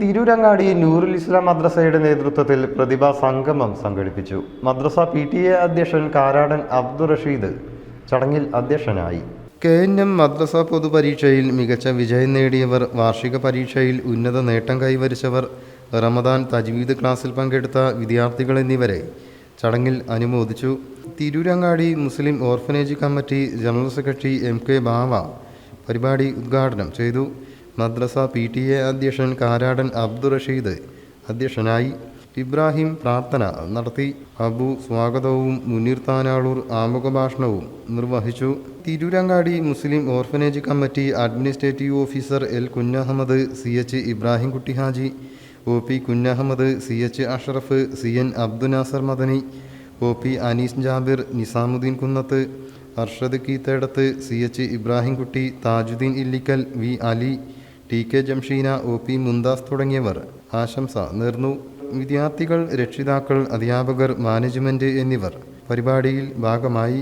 തിരൂരങ്ങാടി നൂറുൽ ഇസ്ലാം മദ്രസയുടെ നേതൃത്വത്തിൽ പ്രതിഭാ സംഗമം സംഘടിപ്പിച്ചു. മദ്രസ PTA അധ്യക്ഷൻ കാരാടൻ അബ്ദുൾ റഷീദ് ചടങ്ങിൽ അധ്യക്ഷനായി. KNM മദ്രസ പൊതുപരീക്ഷയിൽ മികച്ച വിജയം നേടിയവർ, വാർഷിക പരീക്ഷയിൽ ഉന്നത നേട്ടം കൈവരിച്ചവർ, റമദാൻ തജ്വീദ് ക്ലാസ്സിൽ പങ്കെടുത്ത വിദ്യാർത്ഥികൾ എന്നിവരെ ചടങ്ങിൽ അനുമോദിച്ചു. Tirurangadi Muslim orphanage committee general secretary MK Bava പരിപാടി ഉദ്ഘാടനം ചെയ്തു. മദ്രസ PTA അധ്യക്ഷൻ കാരാടൻ അബ്ദുൾ റഷീദ് അധ്യക്ഷനായി. ഇബ്രാഹിം പ്രാർത്ഥന നടത്തി. അബു സ്വാഗതവും മുനീർ താനാളൂർ ആമുഖഭാഷണവും നിർവഹിച്ചു. Tirurangadi Muslim orphanage committee administrative officer L Kunhahammed, CH Ibrahimkutty Haji, OP Kunhahammed, CH Ashraf, CN Abdunasar Madani, OP Anees Jabir, Nizamuddin Kunnath, Arshad Keethedath, CH Ibrahimkutty, Tajuddin Illikkal, V Ali, TK Jamsheena, OP Mumtaz തുടങ്ങിയവർ ആശംസ നേർന്നു. വിദ്യാർത്ഥികൾ, രക്ഷിതാക്കൾ, അധ്യാപകർ, മാനേജ്മെന്റ് എന്നിവർ പരിപാടിയിൽ ഭാഗമായി.